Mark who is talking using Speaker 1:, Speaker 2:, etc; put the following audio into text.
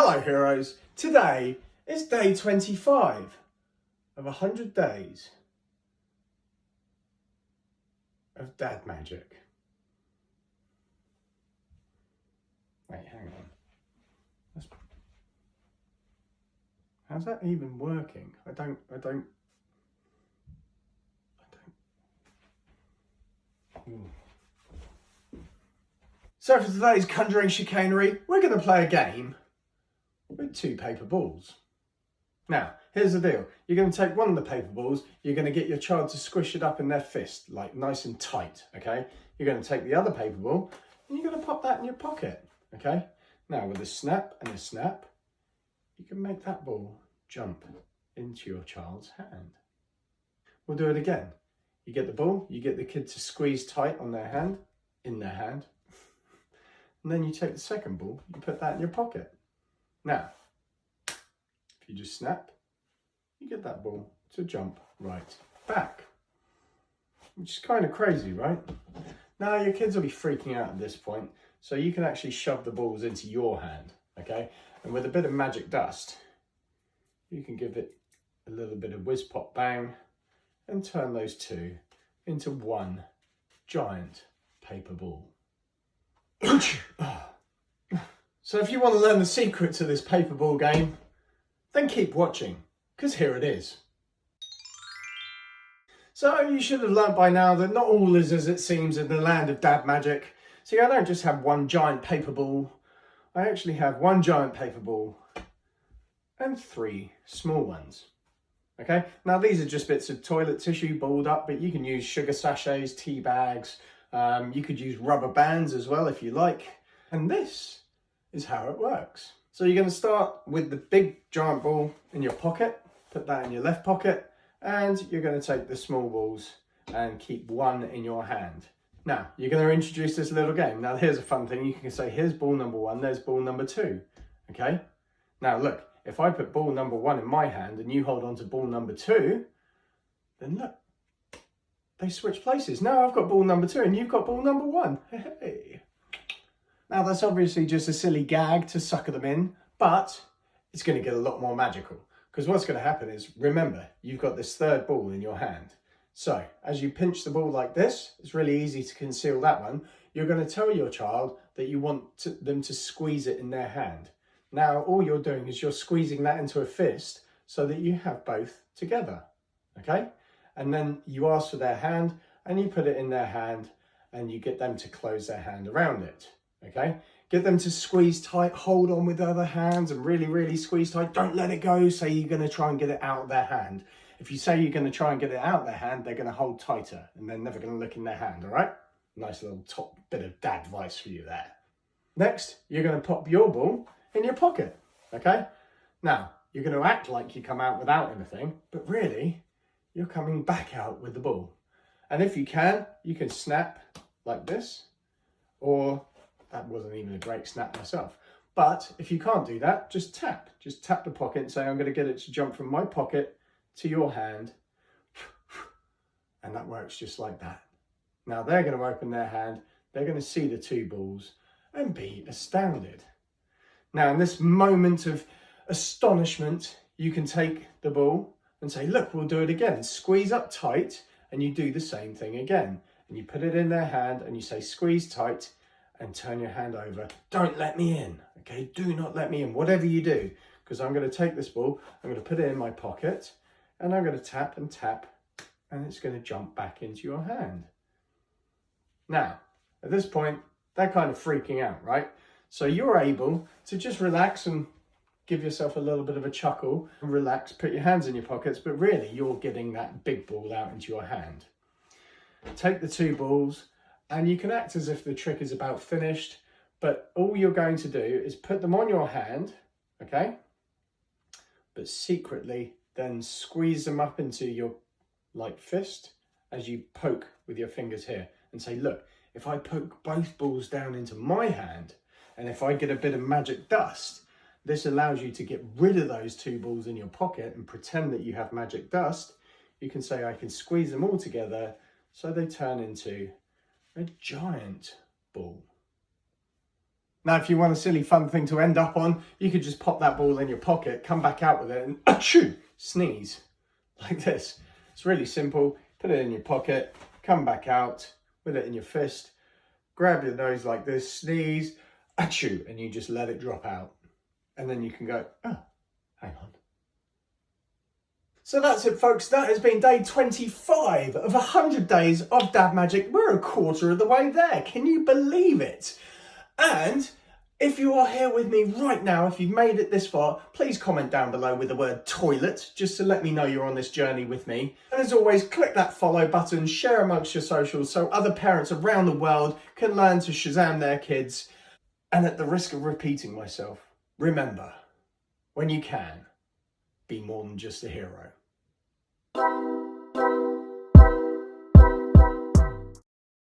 Speaker 1: Hello heroes, today is day 25 of 100 days of dad magic. Wait, hang on. How's that even working? I don't. Ooh. So for today's conjuring chicanery, we're going to play a game with 2 paper balls. Now, here's the deal. You're going to take one of the paper balls, you're going to get your child to squish it up in their fist, like nice and tight, okay? You're going to take the other paper ball, and you're going to pop that in your pocket, okay? Now, with a snap and a snap, you can make that ball jump into your child's hand. We'll do it again. You get the ball, you get the kid to squeeze tight on their hand, in their hand, and then you take the second ball, you put that in your pocket. Now, if you just snap, you get that ball to jump right back. Which is kind of crazy, right? Now your kids will be freaking out at this point, so you can actually shove the balls into your hand, okay? And with a bit of magic dust, you can give it a little bit of whiz pop bang and turn those 2 into one giant paper ball. So if you want to learn the secret to this paper ball game, then keep watching, because here it is. So you should have learnt by now that not all is as it seems in the land of dad magic. See, I don't just have one giant paper ball. I actually have one giant paper ball and 3 small ones. Okay, now these are just bits of toilet tissue balled up, but you can use sugar sachets, tea bags. You could use rubber bands as well if you like. And this is how it works. So you're going to start with the big giant ball in your pocket, put that in your left pocket, and you're going to take the small balls and keep one in your hand. Now, you're going to introduce this little game. Now, here's a fun thing. You can say, here's ball number 1, there's ball number 2, okay? Now, look, if I put ball number 1 in my hand and you hold on to ball number 2, then look, they switch places. Now I've got ball number 2 and you've got ball number 1. Hey. Now, that's obviously just a silly gag to sucker them in, but it's going to get a lot more magical. Because what's going to happen is, remember, you've got this third ball in your hand. So, as you pinch the ball like this, it's really easy to conceal that one. You're going to tell your child that you want them to squeeze it in their hand. Now, all you're doing is you're squeezing that into a fist so that you have both together, okay? And then you ask for their hand and you put it in their hand and you get them to close their hand around it. Okay, get them to squeeze tight, hold on with the other hands and really, really squeeze tight. Don't let it go. Say you're going to try and get it out of their hand. If you say you're going to try and get it out of their hand, they're going to hold tighter and they're never going to look in their hand, all right? Nice little top bit of dad advice for you there. Next, you're going to pop your ball in your pocket, okay? Now, you're going to act like you come out without anything, but really, you're coming back out with the ball. And if you can snap like this, or that wasn't even a great snap myself. But if you can't do that, just tap the pocket and say, I'm going to get it to jump from my pocket to your hand. And that works just like that. Now they're going to open their hand. They're going to see the 2 balls and be astounded. Now in this moment of astonishment, you can take the ball and say, look, we'll do it again. Squeeze up tight and you do the same thing again. And you put it in their hand and you say, squeeze tight, and turn your hand over. Don't let me in, okay? Do not let me in, whatever you do, because I'm going to take this ball, I'm going to put it in my pocket, and I'm going to tap and tap, and it's going to jump back into your hand. Now, at this point, they're kind of freaking out, right? So you're able to just relax and give yourself a little bit of a chuckle, and relax, put your hands in your pockets, but really you're getting that big ball out into your hand. Take the 2 balls, and you can act as if the trick is about finished, but all you're going to do is put them on your hand, okay? But secretly then squeeze them up into your fist as you poke with your fingers here and say, look, if I poke both balls down into my hand and if I get a bit of magic dust, this allows you to get rid of those 2 balls in your pocket and pretend that you have magic dust. You can say, I can squeeze them all together so they turn into a giant ball. Now, if you want a silly fun thing to end up on, you could just pop that ball in your pocket, come back out with it and achoo, sneeze. Like this. It's really simple. Put it in your pocket, come back out with it in your fist, grab your nose like this, sneeze, achoo, and you just let it drop out. And then you can go, oh, hang on. So that's it, folks. That has been day 25 of 100 days of Dad Magic. We're a quarter of the way there. Can you believe it? And if you are here with me right now, if you've made it this far, please comment down below with the word toilet, just to let me know you're on this journey with me. And as always, click that follow button, share amongst your socials so other parents around the world can learn to Shazam their kids. And at the risk of repeating myself, remember, when you can, be more than just a hero.